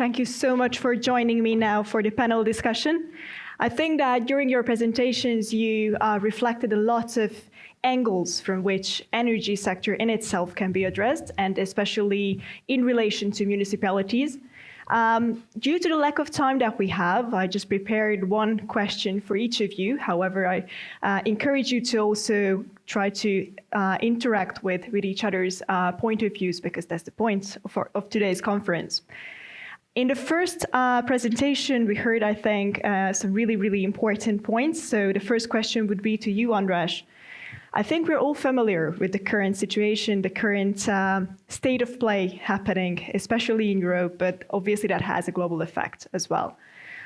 Thank you so much for joining me now for the panel discussion. I think that during your presentations, you reflected a lot of angles from which energy sector in itself can be addressed, and especially in relation to municipalities. Due to the lack of time that we have, I just prepared one question for each of you. However, I encourage you to also try to interact with each other's point of views, because that's the point of today's conference. In the first presentation, we heard, I think, some really, really important points. So the first question would be to you, András. I think we're all familiar with the current situation, the current state of play happening, especially in Europe, but obviously that has a global effect as well.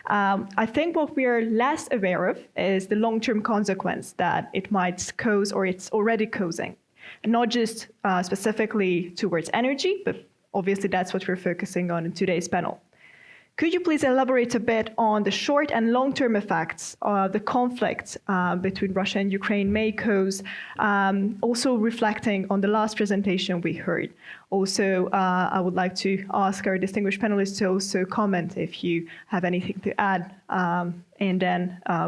I think what we are less aware of is the long-term consequence that it might cause, or it's already causing, and not just specifically towards energy, but obviously that's what we're focusing on in today's panel. Could you please elaborate a bit on the short and long-term effects of the conflict between Russia and Ukraine may cause, also reflecting on the last presentation we heard? Also, I would like to ask our distinguished panelists to also comment if you have anything to add, and then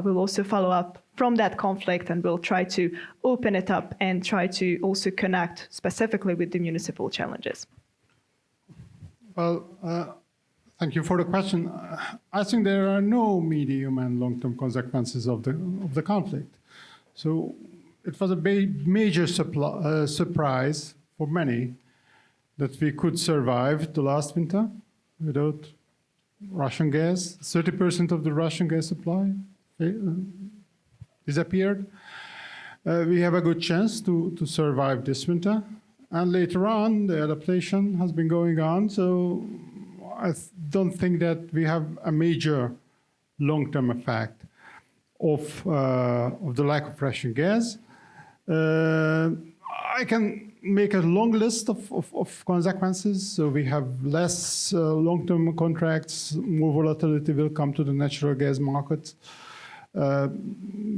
we'll also follow up from that conflict, and we'll try to open it up and try to also connect specifically with the municipal challenges. Well, thank you for the question. I think there are no medium and long-term consequences of the conflict. So it was a major surprise for many that we could survive the last winter without Russian gas. 30% of the Russian gas supply disappeared. We have a good chance to survive this winter. And later on, the adaptation has been going on. So I don't think that we have a major long-term effect of the lack of Russian gas. I can make a long list of consequences. So we have less long-term contracts, more volatility will come to the natural gas market.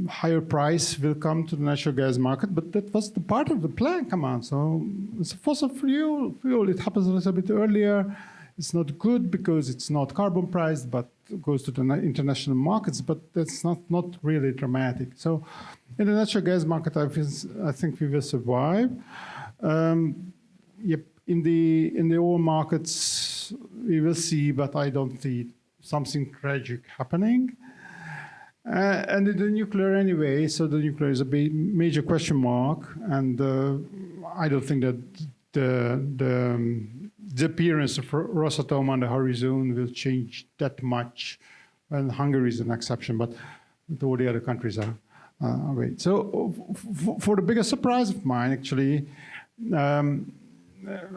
Higher price will come to the natural gas market, but that was the part of the plan, come on. So it's a fossil fuel, it happens a little bit earlier. It's not good because it's not carbon priced, but goes to the international markets, but that's not really dramatic. So in the natural gas market, I think we will survive. Yep, in the oil markets, we will see, but I don't see something tragic happening. And in the nuclear anyway, so the nuclear is a major question mark, and I don't think that the appearance of Rosatom on the horizon will change that much, and Hungary is an exception, but all the other countries are great. So for the biggest surprise of mine, actually,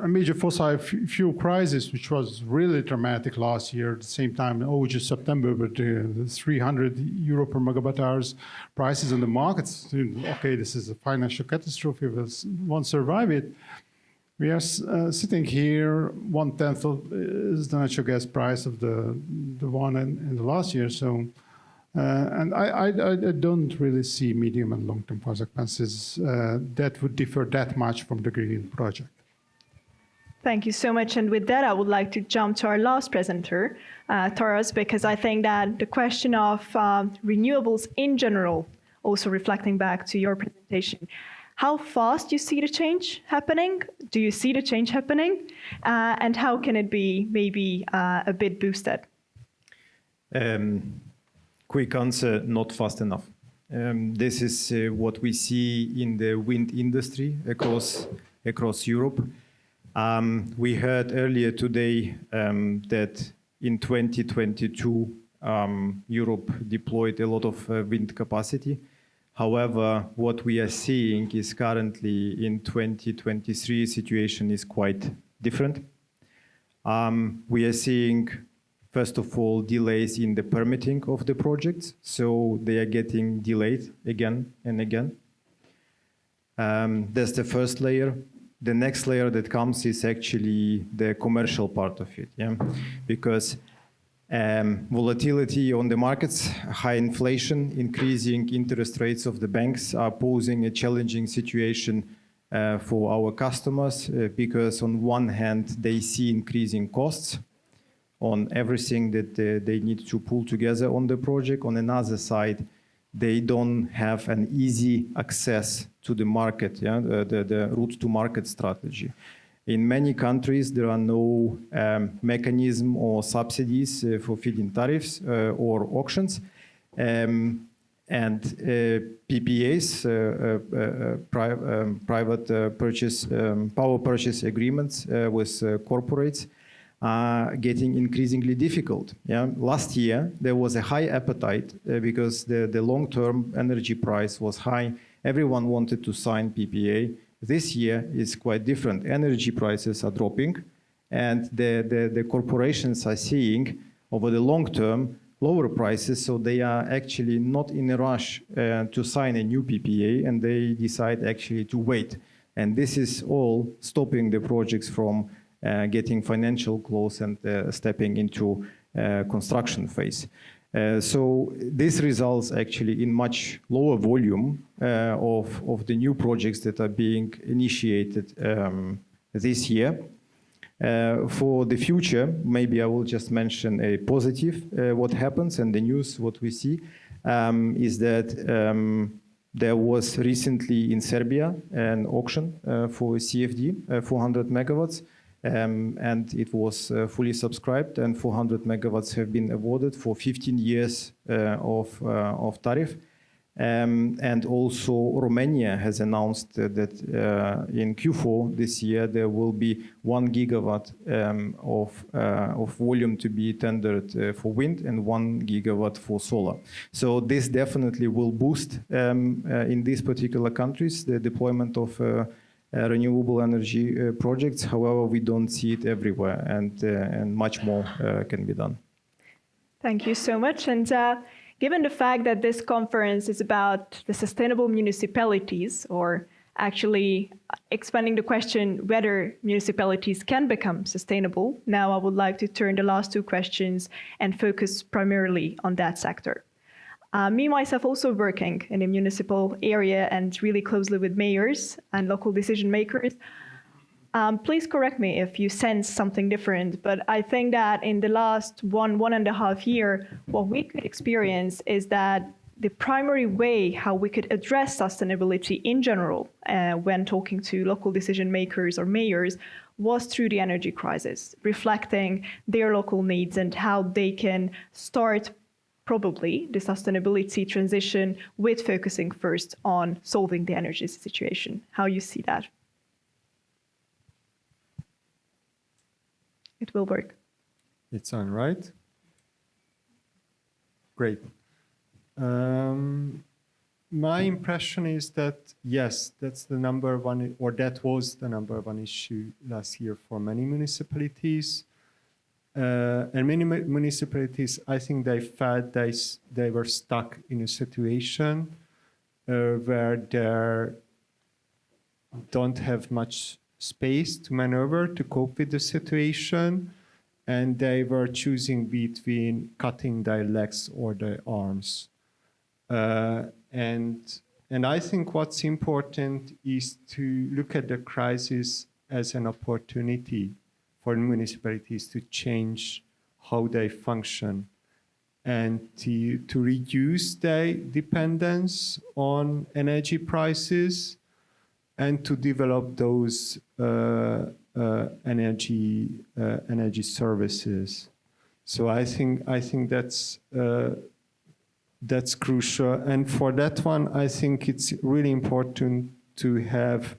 a major fossil fuel crisis, which was really dramatic last year, at the same time, just September, but the 300 euro per megawatt hours prices in the markets. Okay, this is a financial catastrophe, we won't survive it. We are sitting here, 1/10 is the natural gas price of the one in the last year. So, and I don't really see medium and long-term consequences that would differ that much from the green project. Thank you so much. And with that, I would like to jump to our last presenter, Taras, because I think that the question of renewables in general, also reflecting back to your presentation, how fast you see the change happening? Do you see the change happening? And how can it be maybe a bit boosted? Quick answer, not fast enough. This is what we see in the wind industry across Europe. We heard earlier today that in 2022, Europe deployed a lot of wind capacity. However, what we are seeing is currently in 2023, situation is quite different. We are seeing, first of all, delays in the permitting of the projects. So they are getting delayed again and again. That's the first layer. The next layer that comes is actually the commercial part of it, yeah? Because volatility on the markets, high inflation, increasing interest rates of the banks are posing a challenging situation for our customers because on one hand, they see increasing costs. on everything that they need to pull together on the project. On another side, they don't have an easy access to the market, the route to market strategy. In many countries, there are no mechanism or subsidies for feed-in tariffs or auctions. And PPAs, private purchase, power purchase agreements with corporates are getting increasingly difficult. Last year, there was a high appetite because the long-term energy price was high. Everyone wanted to sign PPA. This year is quite different. Energy prices are dropping, and the corporations are seeing over the long term lower prices, so they are actually not in a rush to sign a new PPA, and they decide actually to wait. And this is all stopping the projects from getting financial close and stepping into construction phase. So this results actually in much lower volume of the new projects that are being initiated this year. For the future, maybe I will just mention a positive. What happens, and the news, what we see, is that there was recently in Serbia an auction for CFD, 400 megawatts, and it was fully subscribed, and 400 megawatts have been awarded for 15 years of tariff. And also Romania has announced that in Q4 this year there will be 1 gigawatt of volume to be tendered for wind and 1 gigawatt for solar. So this definitely will boost in these particular countries the deployment of renewable energy projects. However, we don't see it everywhere, and much more can be done. Thank you so much. And given the fact that this conference is about the sustainable municipalities, or actually expanding the question whether municipalities can become sustainable, now I would like to turn the last two questions and focus primarily on that sector. Me, myself, also working in a municipal area and really closely with mayors and local decision makers. Please correct me if you sense something different, but I think that in the last 1.5 years, what we could experience is that the primary way how we could address sustainability in general when talking to local decision makers or mayors was through the energy crisis, reflecting their local needs and how they can start probably the sustainability transition with focusing first on solving the energy situation. How you see that? It will work. It's on, right? Great. My impression is that, yes, that's the number one, or that was the number one issue last year for many municipalities. And many municipalities, I think they felt they were stuck in a situation where they don't have much space to maneuver to cope with the situation, and they were choosing between cutting their legs or their arms. And I think what's important is to look at the crisis as an opportunity for municipalities to change how they function and to reduce their dependence on energy prices and to develop those energy services. So I think that's crucial, and for that one, I think it's really important to have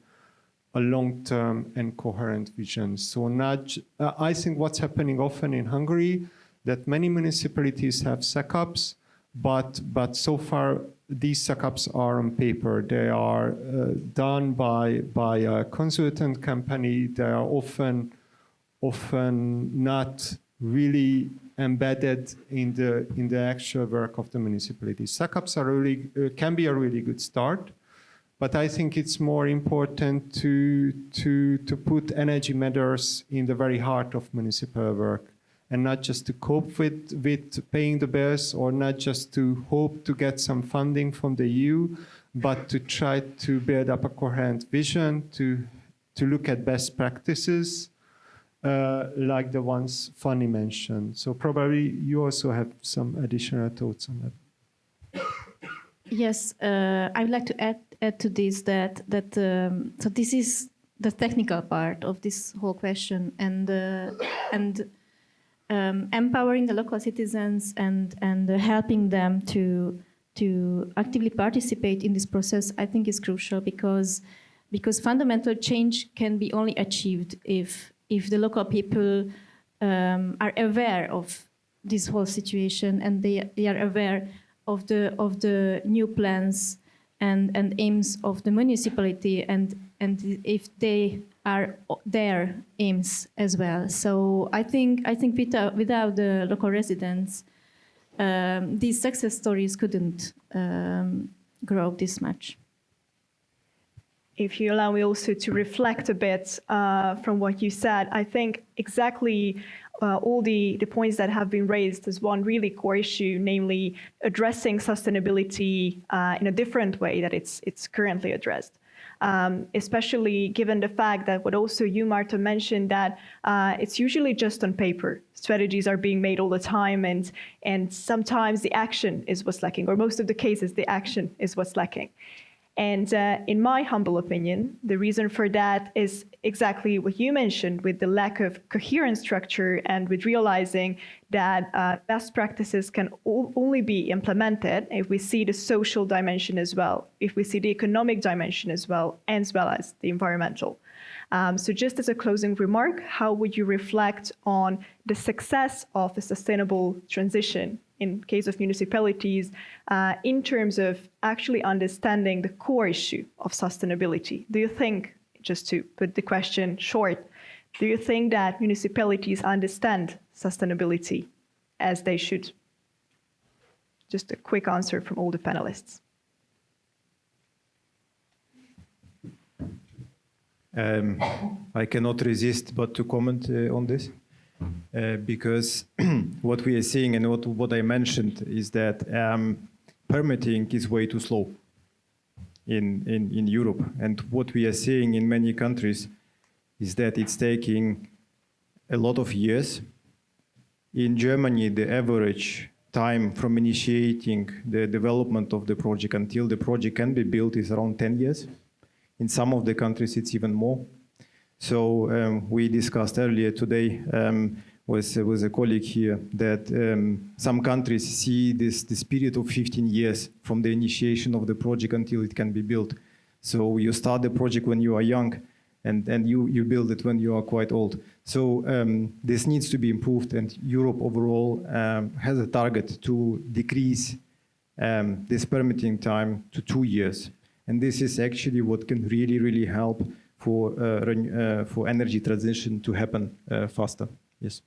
a long-term and coherent vision. So I think what's happening often in Hungary, that many municipalities have SECAPs, but so far these SECAPs are on paper. They are done by a consultant company. They are often not really embedded in the actual work of the municipality. SECAPs can be a really good start, but I think it's more important to put energy matters in the very heart of municipal work, and not just to cope with paying the bills, or not just to hope to get some funding from the EU, but to try to build up a coherent vision, to look at best practices, like the ones Fanni mentioned. So probably you also have some additional thoughts on that. Yes, I would like to add to this that so this is the technical part of this whole question, and empowering the local citizens and helping them to actively participate in this process, I think is crucial because fundamental change can be only achieved if the local people are aware of this whole situation, and they are aware of the new plans and aims of the municipality, and if they are their aims as well. So I think without the local residents, these success stories couldn't grow this much. If you allow me also to reflect a bit from what you said, I think exactly all the points that have been raised as one really core issue, namely addressing sustainability in a different way that it's currently addressed. Especially given the fact that what also you, Márton, mentioned, that it's usually just on paper. Strategies are being made all the time, and sometimes the action is what's lacking, or most of the cases, the action is what's lacking. And in my humble opinion, the reason for that is exactly what you mentioned, with the lack of coherent structure and with realizing that best practices can only be implemented if we see the social dimension as well, if we see the economic dimension as well as the environmental. So just as a closing remark, how would you reflect on the success of a sustainable transition in case of municipalities in terms of actually understanding the core issue of sustainability? Do you think, just to put the question short, do you think that municipalities understand sustainability as they should? Just a quick answer from all the panelists. I cannot resist but to comment on this, because what we are seeing and what I mentioned is that permitting is way too slow in Europe. And what we are seeing in many countries is that it's taking a lot of years. In Germany, the average time from initiating the development of the project until the project can be built is around 10 years. In some of the countries, it's even more. So we discussed earlier today with a colleague here that some countries see this period of 15 years from the initiation of the project until it can be built. So you start the project when you are young, and you build it when you are quite old. So this needs to be improved, and Europe overall has a target to decrease this permitting time to 2 years. And this is actually what can really, really help for energy transition to happen faster. Yes.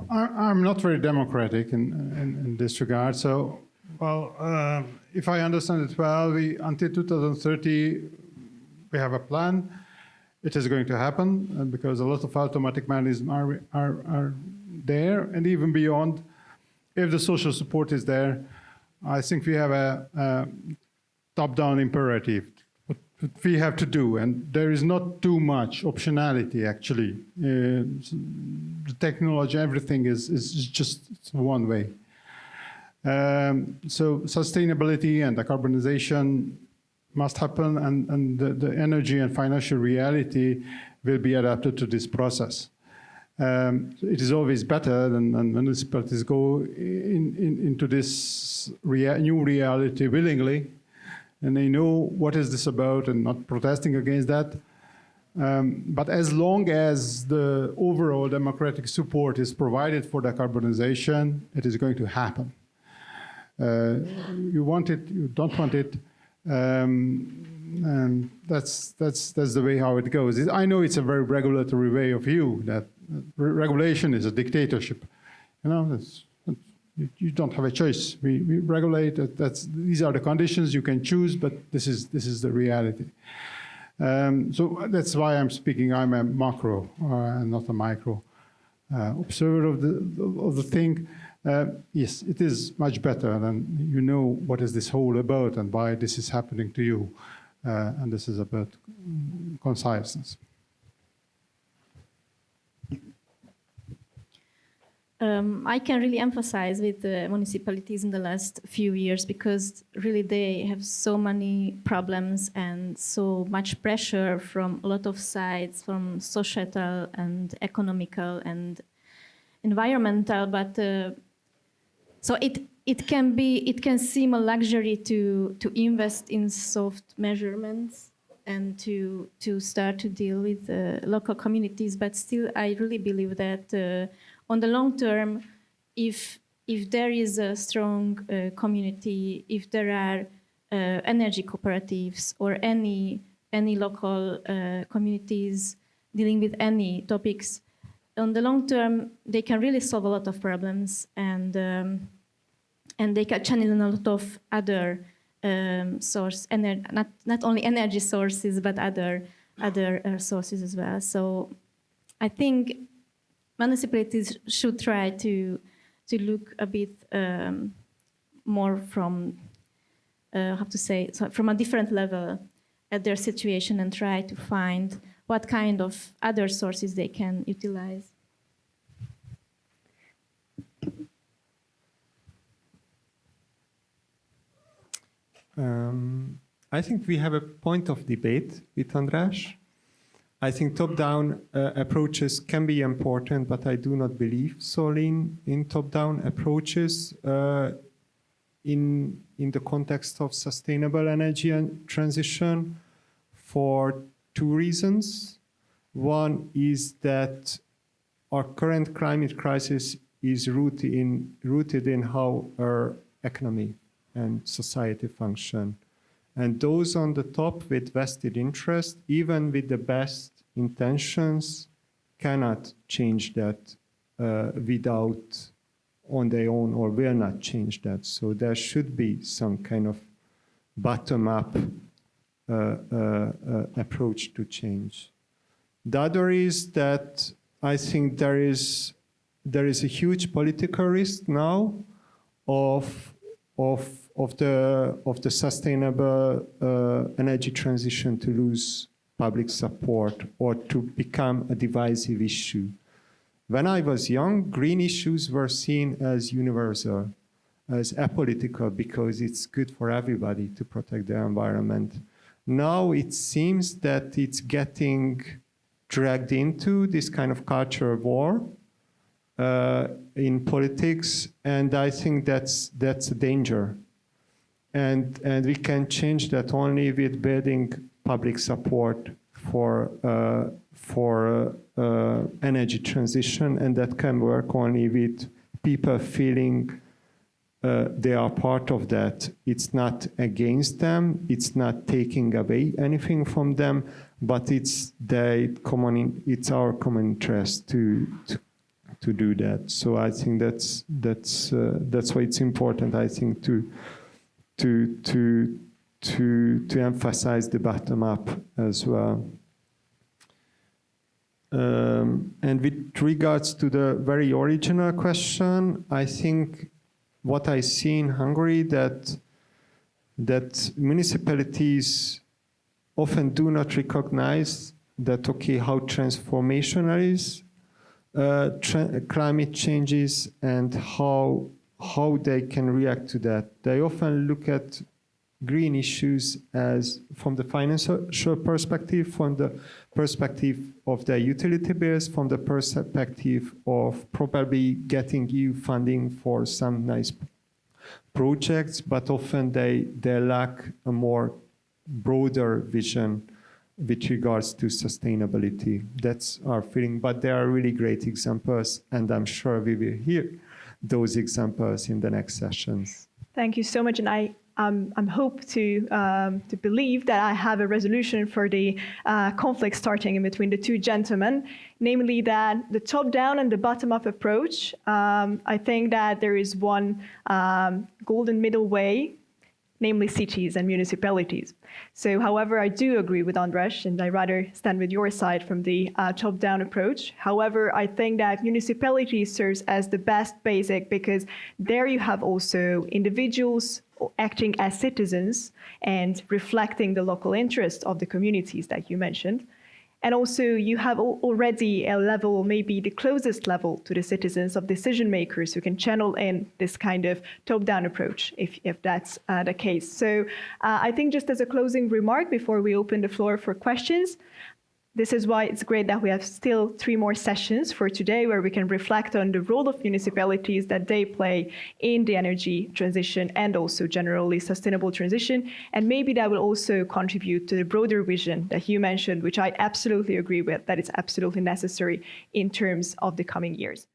I'm not very democratic in this regard. So, well, if I understand it well, until 2030, we have a plan. It is going to happen because a lot of automatic mechanisms are there, and even beyond. If the social support is there, I think we have a top-down imperative, what we have to do, and there is not too much optionality, actually. The technology, everything is just one way. So sustainability and decarbonization must happen, and the energy and financial reality will be adapted to this process. It is always better than municipalities go into this new reality willingly, and they know what is this about and not protesting against that. But as long as the overall democratic support is provided for decarbonization, it is going to happen. You want it, you don't want it, and that's the way how it goes. I know it's a very regulatory way of view, that regulation is a dictatorship. You know, you don't have a choice. We regulate. These are the conditions you can choose, but this is the reality. So that's why I'm speaking. I'm a macro and not a micro observer of the thing. Yes, it is much better than you know what is this whole about and why this is happening to you. and this is about conciseness. I can really emphasize with the municipalities in the last few years, because really they have so many problems and so much pressure from a lot of sides, from societal and economical and environmental. But so it can seem a luxury to invest in soft measurements and to start to deal with local communities. But still, I really believe that on the long term, if there is a strong community, if there are energy cooperatives or any local communities dealing with any topics, on the long term, they can really solve a lot of problems, and they can channel in a lot of other not only energy sources, but other sources as well. So I think municipalities should try to look a bit more from from a different level at their situation and try to find what kind of other sources they can utilize. I think we have a point of debate with András. I think top-down approaches can be important, but I do not believe solely in top-down approaches in the context of sustainable energy and transition for two reasons. One is that our current climate crisis is rooted in how our economy and society function. And those on the top with vested interest, even with the best intentions, cannot change that without on their own, or will not change that. So there should be some kind of bottom-up approach to change. The other is that I think there is a huge political risk now of the sustainable energy transition to lose public support or to become a divisive issue. When I was young, green issues were seen as universal, as apolitical, because it's good for everybody to protect the environment. Now it seems that it's getting dragged into this kind of cultural war in politics, and I think that's a danger. And we can change that only with building public support for energy transition, and that can work only with people feeling they are part of that. It's not against them, it's not taking away anything from them, but it's our common interest to do that. So I think that's why it's important, I think, to emphasize the bottom up as well. And with regards to the very original question, I think what I see in Hungary that municipalities often do not recognize that, okay, how transformational is climate changes and how they can react to that. They often look at green issues as from the financial perspective, from the perspective of their utility bills, from the perspective of probably getting EU funding for some nice projects, but often they lack a more broader vision with regards to sustainability. That's our feeling, but there are really great examples, and I'm sure we will hear those examples in the next sessions. Thank you so much, and I'm hope to believe that I have a resolution for the conflict starting in between the two gentlemen, namely that the top-down and the bottom-up approach. I think that there is one golden middle way, namely cities and municipalities. So, however, I do agree with András, and I rather stand with your side from the top-down approach. However, I think that municipality serves as the best basic, because there you have also individuals acting as citizens and reflecting the local interests of the communities that you mentioned. And also, you have already a level, maybe the closest level to the citizens of decision makers who can channel in this kind of top-down approach, if that's the case. So I think just as a closing remark before we open the floor for questions, this is why it's great that we have still 3 more sessions for today where we can reflect on the role of municipalities that they play in the energy transition and also generally sustainable transition. And maybe that will also contribute to the broader vision that you mentioned, which I absolutely agree with, that it's absolutely necessary in terms of the coming years.